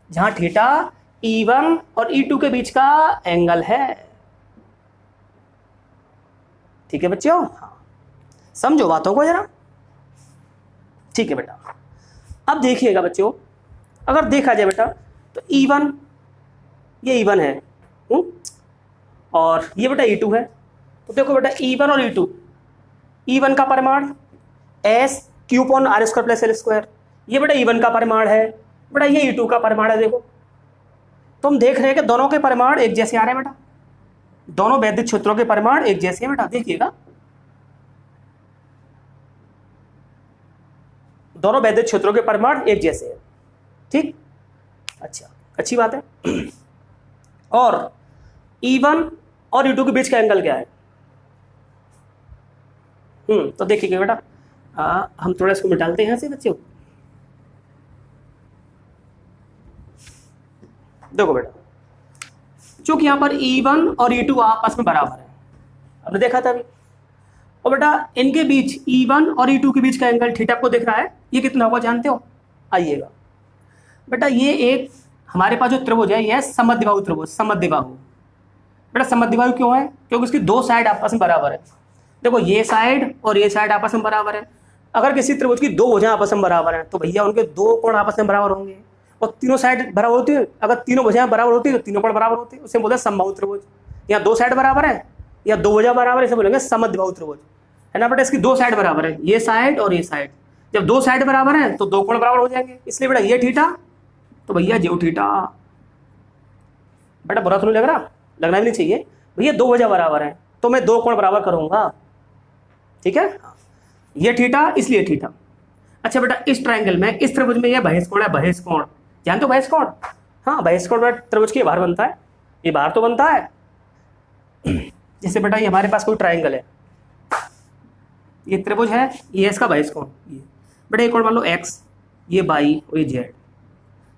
A: जहाँ थीटा E1 और E2 के बीच का एंगल है, ठीक है बच्चों। हाँ समझो बातों को जरा, ठीक है बेटा। अब देखिएगा बच्चों, अगर देखा जाए बेटा तो E1 ये E1 है और ये बेटा E2 है। तो देखो बेटा E1 और E2, E1 का परिमाण S q upon are square plus L square. ये बेटा E1 का परिमाण है, बेटा ये E2 का परिमाण है। देखो तो हम देख रहे हैं कि दोनों के परिमाण एक जैसे आ रहे हैं बेटा, दोनों वैद्युत क्षेत्रों के परिमाण एक जैसे हैं बेटा। देखिएगा दोनों वैद्युत क्षेत्रों के परिमाण एक जैसे हैं, ठीक। अच्छा, अच्छी बात है। और E1 और E2 के बीच का एंगल क्या है? तो देखिएगा बेटा, हम थोड़ा इसको मिटालते हैं यहाँ से बच्चों। देखो बेटा, चूंकि यहाँ पर E1 और E2 आपस में बराबर है, हमने देखा था अभी, और बेटा इनके बीच E1 और E2 के बीच का एंगल थीटा आपको दिख रहा है, ये कितना होगा जानते हो? आइएगा बेटा, ये एक हमारे पास जो त्रिभुज है यह समद्विबाहु त्रिभुज, समद्विबाहु। बेटा समद्विबाहु क्यों है? क्योंकि उसकी दो साइड आपस में बराबर है। देखो ये साइड और ये साइड आपस में बराबर है। अगर किसी त्रिभुज की दो भुजाएं आपस में बराबर हैं तो भैया उनके दो कोण आपस में बराबर होंगे, और तीनों साइड बराबर होती है। अगर तीनों भुजाएं बराबर होती है तो तीनों कोण बराबर होते हैं, उसे बोलते हैं समबाहु त्रिभुज। यहाँ दो साइड बराबर है या दो भुजा बराबर है, इसे बोलेंगे समद्विबाहु त्रिभुज, है ना बेटा। इसकी दो साइड बराबर है, ये साइड और ये साइड। जब दो साइड बराबर है तो दो कोण बराबर हो जाएंगे, इसलिए बेटा ये थीटा तो भैया जो थीटा। बेटा बुरा तो नहीं लग रहा? लगना भी नहीं चाहिए। भैया दो भुजा बराबर है तो मैं दो कोण बराबर करूंगा, ठीक है। ये थीटा इसलिए थीटा। अच्छा बेटा, इस ट्रायंगल में, इस त्रिभुज में ये बहिष कोण है, बहिष कोण जानते हो? बहिष कोण, हाँ बहिष कोण बेटा त्रिभुज के बाहर बनता है, ये बाहर तो बनता है। जैसे बेटा ये हमारे पास कोई ट्रायंगल है, ये त्रिभुज है, ये इसका बहिष कोण, ये बेटा ये कोण मान लो x, ये y और ये z,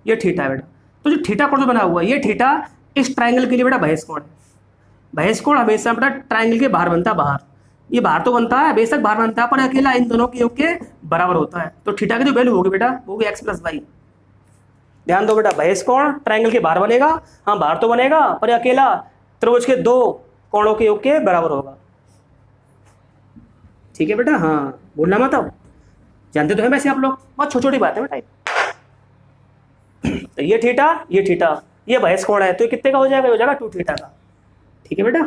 A: ये थीटा है बेटा। तो जो थीटा कोण जो बना हुआ है ये थीटा इस ट्रायंगल के लिए बेटा बहिष कोण है। बहिष कोण हमेशा बेटा ट्रायंगल के बाहर बनता है, बाहर। ये बाहर तो बनता है, बेशक बाहर बनता है, पर अकेला इन दोनों के योग के बराबर होता है। तो थीटा की जो वैल्यू होगी बेटा वो होगी x प्लस वाई। ध्यान दो बेटा, बहिष कोण ट्रायंगल के बाहर बनेगा, हाँ बाहर तो बनेगा, पर अकेला त्रिभुज के दो कोणों के योग के बराबर होगा, ठीक है बेटा। हाँ बोलना मत, अब जानते तो है वैसे आप लोग, बहुत छोटी छोटी बात है बेटा। तो ये थीटा, ये थीटा, ये बहिष कोण है, तो ये कितने का हो जाएगा? हो जाएगा 2 थीटा का, ठीक है बेटा।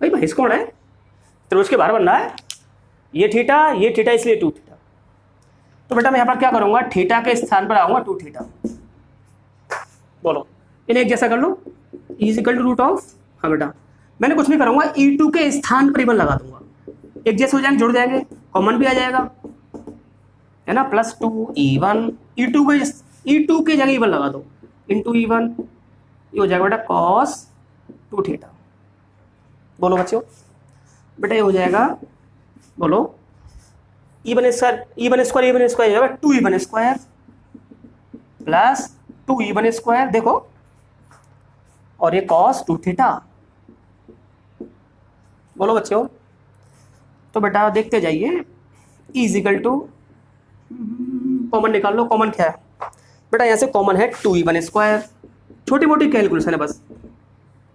A: भाई बहिष कोण है, त्रिभुज के बाहर बन रहा है, ये थीटा इसलिए 2 थीटा। तो बेटा मैं यहाँ पर क्या करूंगा? थीटा के स्थान पर आऊंगा 2 थीटा। बोलो इन्हें एक जैसा कर लो, is equal to root of, हाँ बेटा मैंने कुछ नहीं करूंगा, E2 के स्थान पर E1 लगा दूंगा, एक जैसे हो जाएंगे, जुड़ जाएंगे, कॉमन भी आ जाएगा, है ना, प्लस 2E1, E2 के जगह E1 लगा दो, इंटू E1, ये हो जाएगा बेटा कॉस 2 थीटा। बोलो बच्चों, बेटा ये हो जाएगा, बोलो E1 स्क्वायर हो जाएगा 2E1 square plus 2E1 square, देखो, और ये कॉस 2 थीटा। बोलो बच्चों, तो बेटा देखते जाइए, इज इक्वल टू, कॉमन निकाल लो, कॉमन क्या है बेटा? यहाँ से कॉमन है 2E1 स्क्वायर, छोटी मोटी कैलकुलेशन है बस।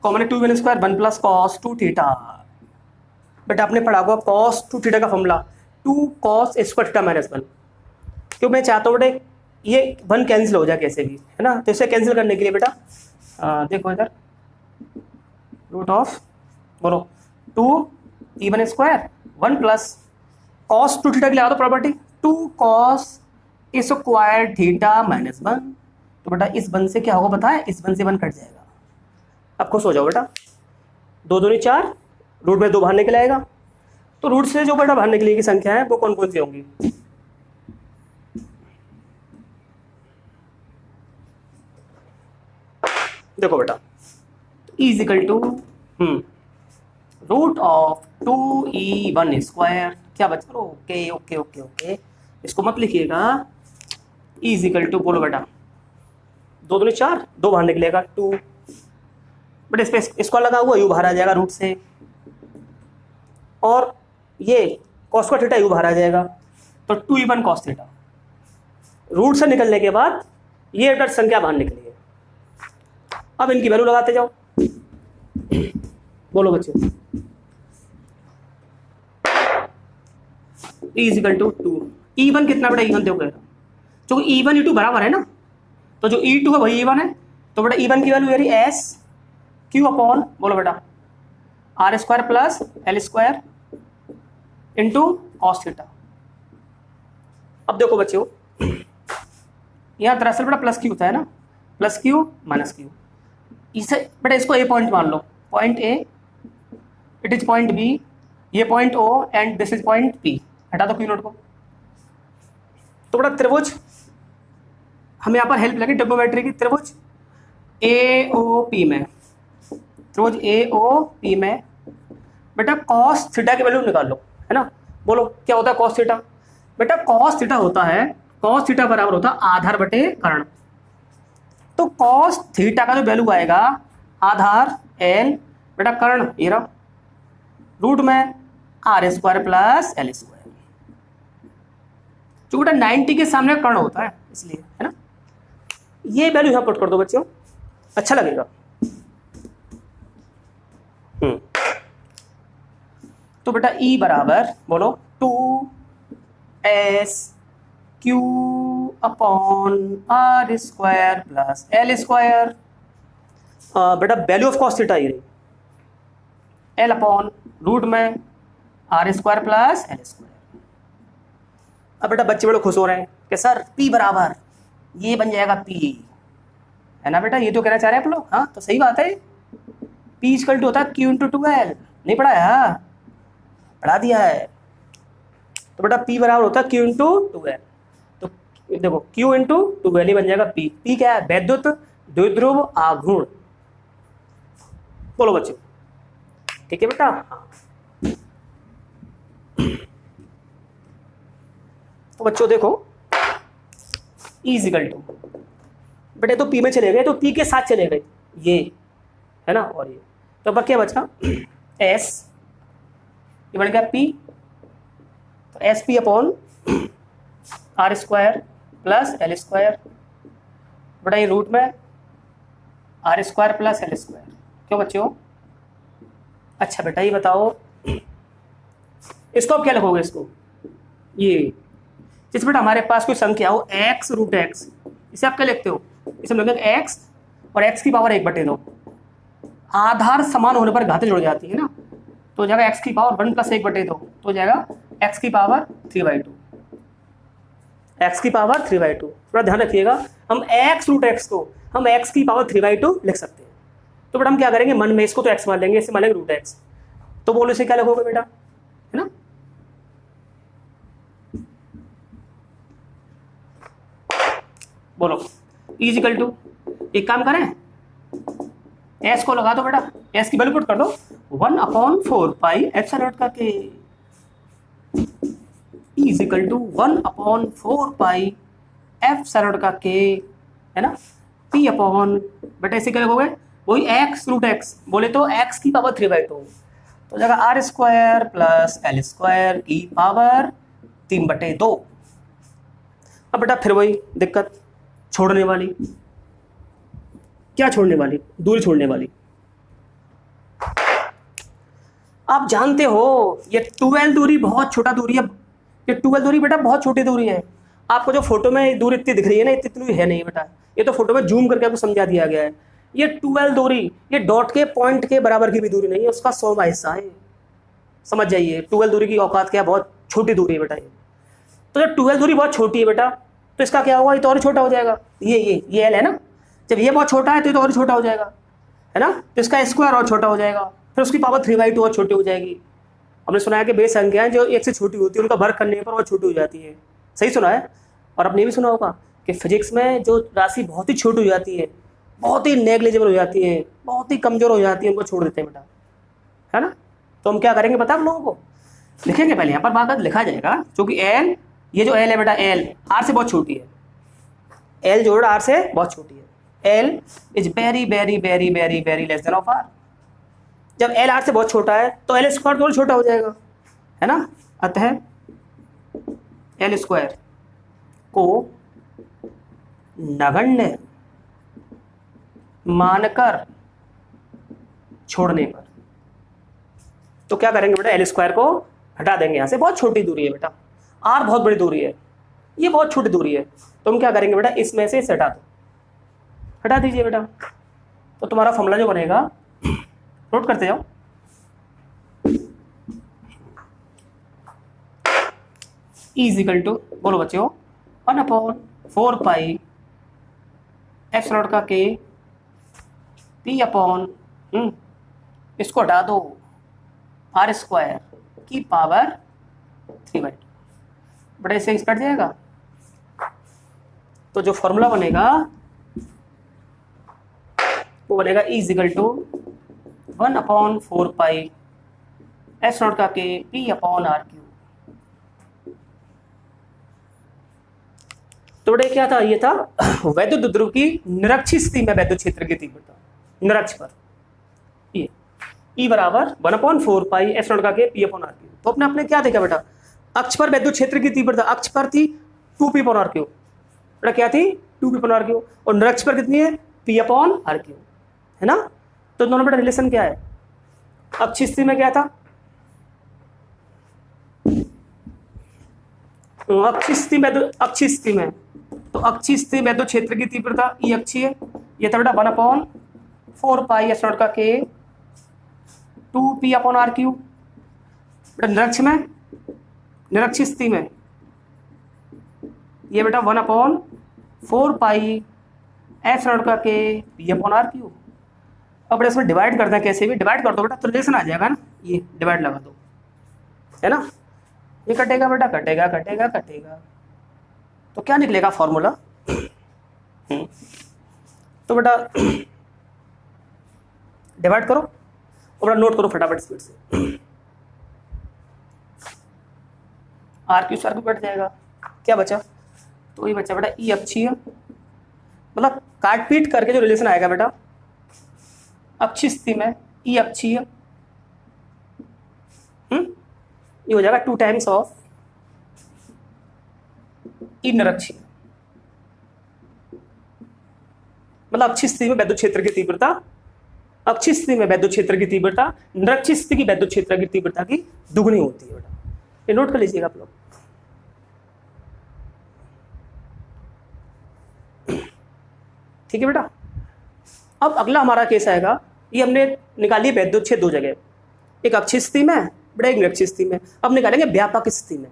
A: कॉमन है 2E1 square 1 plus cos 2 theta. बेटा आपने पढ़ा होगा कॉस 2 थीटा का formula 2 cos square theta minus 1। क्यों मैं चाहता हूँ बेटा ये 1 कैंसिल हो जाए कैसे भी, है ना। तो इसे कैंसिल करने के लिए बेटा देखो इधर, रूट ऑफ, बोलो 2E1 square 1 plus cos 2 theta के लिए आ दो property, 2 cos square theta minus 1। तो बेटा इस 1 से क्या होगा पता है? इस 1 से 1 कट जाएगा। अब खुश हो जाओ बेटा, 2 दूनी 4, रूट में 2 बाहर निकल आएगा। तो रूट से जो बेटा बाहर निकलेगी की संख्या है वो कौन कौन सी होंगी? देखो बेटा, is equal to root of 2E1 square, क्या बचा? ओके ओके ओके ओके, इसको मत लिखिएगा, इज इक्वल टू, बोलो बेटा 2 दूनी 4, 2 बाहर निकलेगा 2, बट इस पे इसको लगा हुआ यू बाहर आ जाएगा रूट से, और ये कॉस स्क्वायर थीटा यू बाहर आ जाएगा, तो 2E1 कॉस थीटा। रूट से निकलने के बाद ये अगर संख्या बाहर निकली है, अब इनकी वैल्यू लगाते जाओ। बोलो बच्चों, इज इक्वल टू 2, E1 कितना बेटा? E1 देखो जो E1 E2 बराबर है ना, तो जो E2 है वही E1 है, तो बेटा E1 की वैल्यू यानी S Q अपॉन, बोलो बेटा R square plus L square into cos theta. अब देखो बच्चों, यहाँ दरअसल बेटा प्लस क्यू होता है ना, प्लस क्यू माइनस क्यू, इसे बेटा इसको ए पॉइंट मान लो, point A, it is point B, ये point O and this is point P, हटा दो क्यू नोट को। तो बेटा त्रिभुज, हमें यहाँ पर हेल्प लगी ट्रिग्नोमेट्री की, त्रिभुज ए ओ पी में, त्रिभुज ए ओ पी में बेटा कॉस थीटा की वैल्यू निकाल लो, है ना। बोलो क्या होता है कॉस थीटा? बेटा कॉस थीटा होता है, कॉस थीटा बराबर होता है आधार बटे कर्ण। तो कॉस थीटा का जो वैल्यू आएगा आधार एल, बेटा कर्ण ये रहा, रूट में are square plus L square, जो बेटा 90 के सामने कर्ण होता है इसलिए, है ना। ये वैल्यू यहां पुट कर दो बच्चों, अच्छा लगेगा। तो बेटा ई बराबर बोलो 2s q upon are square plus L square, बेटा वैल्यू ऑफ कॉस थीटा ये रही, एल अपॉन रूट में are square plus L square. अब बेटा बच्चे बड़े खुश हो रहे हैं कि सर p बराबर ये बन जाएगा p, है ना बेटा, ये तो कहना चाह रहे हैं आप लोग। हाँ तो सही बात है, p इक्वल टू होता है q इंटू 2l, नहीं पढ़ाया? पढ़ा दिया है। तो बेटा p बराबर होता है q इंटू 2l, तो देखो q इंटू 2l ही बन जाएगा p। p क्या है? वैद्युत द्विध्रुव आघूर्ण। बोलो बच्चों, ठीक है बेटा। हाँ तो बच्चों देखो E इक्वल टू, बेटे तो P में चले गए, तो P के साथ चले गए ये, है ना, और ये, तो अब क्या बचा S, ये बन गया P, तो s p upon are square plus L square, बेटा ये रूट में are square plus L square. क्यों बच्चों? अच्छा बेटा ये बताओ इसको अब क्या लिखोगे? इसको ये जिस बेटा हमारे पास कोई संख्या हो x रूट x, इसे आप क्या लिखते हो? इसे हम लिखेंगे x और x की पावर 1/2। आधार समान होने पर घातें जुड़ जाती है ना, तो हो जाएगा x की पावर 1 प्लस 1/2, तो हो जाएगा x की पावर 3/2, x की पावर 3/2। थोड़ा ध्यान रखिएगा, हम x रूट x को हम x की पावर 3/2 लिख सकते हैं। तो बेटा हम क्या करेंगे, मन में इसको तो x मान लेंगे, इसे मान लेंगे रूट x, तो बोलो इसे क्या लिखोगे बेटा, है ना। बोलो E इक्वल टू, एक काम करें s को लगा दो बेटा, s की वैल्यू पुट कर दो 1/4 पाई एप्सिलॉन का के, E equal to 1/4 pi epsilon का के, है ना, P अपॉन, बेटा इसे क्या लिखोगे? वही x रूट x, बोले तो x की पावर 3/2, तो जाएगा r square plus L square की पावर 3/2। अब बेटा फिर वही दिक्कत, छोड़ने वाली, क्या छोड़ने वाली? दूरी छोड़ने वाली। आप जानते हो ये 12 दूरी बहुत छोटा दूरी है, ये 12 दूरी बेटा बहुत छोटी दूरी है। आपको जो फोटो में दूरी इतनी दिख रही है ना, इतनी है नहीं बेटा, ये तो फोटो में जूम करके आपको समझा दिया गया है। ये 12 दूरी ये डॉट के पॉइंट के बराबर की भी दूरी नहीं है, उसका 100वां हिस्सा है। समझ जाइए 12 दूरी की औकात क्या, बहुत छोटी दूरी है बेटा ये। तो जब 12 दूरी बहुत छोटी है बेटा, तो इसका क्या होगा, ये तो और छोटा हो जाएगा। ये एल है ना, जब ये बहुत छोटा है तो ये तो और छोटा हो जाएगा, है ना, तो इसका स्क्वायर और छोटा हो जाएगा, फिर उसकी पावर 3/2 और छोटी हो जाएगी। हमने सुना है कि बेस संख्याएं जो एक से छोटी होती है उनका वर्ग करने पर और छोटी हो जाती है, सही सुना है। और आपने भी सुना होगा कि फिजिक्स में जो राशि बहुत ही छोटी हो जाती है, बहुत ही नेग्लिजिबल हो जाती है, बहुत ही कमजोर हो जाती है, उनको छोड़ देते हैं बेटा, है ना। तो हम क्या करेंगे बता आप लोगों को, लिखेंगे पहले यहाँ पर बाकायदा लिखा जाएगा, क्योंकि एल, ये जो एल है बेटा, एल आर से बहुत छोटी है, एल जो आर से बहुत छोटी है, l is very very very very very less than of r. जब एल आर से बहुत छोटा है तो एल स्क्वायर तो छोटा हो जाएगा, है ना। अतः एल स्क्वायर को नगण्य मानकर छोड़ने पर तो क्या करेंगे बेटा, एल स्क्वायर को हटा देंगे यहाँ से, बहुत छोटी दूरी है बेटा, आर बहुत बड़ी दूरी है, ये बहुत छोटी दूरी है, तो हम क्या करेंगे बेटा, इसमें से इसे हटा दो, हटा दीजिए बेटा, तो तुम्हारा फॉर्मूला जो बनेगा नोट करते जाओ, E इक्वल टू, बोलो बच्चों, 1/4 एफ नॉट का के पी अपॉन इसको हटा दो आर स्क्वायर की पावर 3/2 बड़े से कट जाएगा। तो जो फॉर्मूला बनेगा वो बनेगा E is equal to 1/4 f naught का के पी अपॉन आर क्यू। तो बड़े क्या था, ये था वैद्युत ध्रुव की निरक्षीय स्थिति में वैद्युत क्षेत्र की तीव्रता निरक्ष पर, ये E बराबर 1/4 एफ नॉट का के पी अपॉन आर क्यू। तो अपने क्या देखा बेटा, अक्ष पर वैद्युत क्षेत्र की तीव्रता अक्ष पर थी 2p अपॉन आर क्यू, बेटा क्या थी 2p अपॉन आर क्यू, और निरक्ष पर कितनी है p अपॉन आर क्यू, है ना। तो दोनों बेटा रिलेशन क्या है, अक्षीय स्थिति में क्या था, अक्षीय स्थिति में तो अक्षीय स्थिति वैद्युत क्षेत्र की तीव्रता E अक्षीय, ये था बेटा 1/4 एफ नॉट का के 2p अपॉन आर क्यू। बेटा निरक्ष में, निरक्षीय स्थिति में ये बेटा 1/4 एफ नॉट का के पी अपॉन आर क्यू। अब बेटा इसमें डिवाइड करते हैं, कैसे भी डिवाइड कर दो बेटा तो रिलेशन आ जाएगा ना, ये डिवाइड लगा दो, है ना। ये कटेगा बेटा, कटेगा कटेगा कटेगा, तो क्या निकलेगा फॉर्मूला। तो बेटा डिवाइड करो और बेटा नोट करो फटाफट स्पीड से। आर क्यू सार कट जाएगा, क्या बचा, तो ये बचा बेटा ई अक्षीय, मतलब काट पीट करके जो रिलेशन आएगा बेटा अक्षीय स्थिति में ई अक्षीय, ये हो जाएगा 2 टाइम्स ऑफ ई निरक्षीय, मतलब अक्षीय स्थिति में वैद्युत क्षेत्र की तीव्रता, अक्षीय स्थिति में वैद्युत क्षेत्र की तीव्रता निरक्षीय स्थिति की वैद्युत क्षेत्र की तीव्रता की दुगनी होती है बेटा, ये नोट कर लीजिएगा आप लोग। ठीक है बेटा। अब अगला हमारा केस आएगा, ये हमने निकाली वैद्युत क्षेत्र दो जगह, एक अक्षीय स्थिति में बेटा, एक निरक्षीय स्थिति में। अब निकालेंगे व्यापक स्थिति में,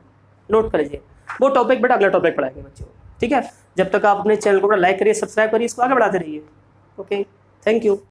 A: नोट कर लीजिए। वो टॉपिक बेटा अगला टॉपिक पढ़ाएंगे बच्चों को, ठीक है। जब तक आप अपने चैनल को लाइक करिए, सब्सक्राइब करिए, इसको आगे बढ़ाते रहिए। Okay, thank you.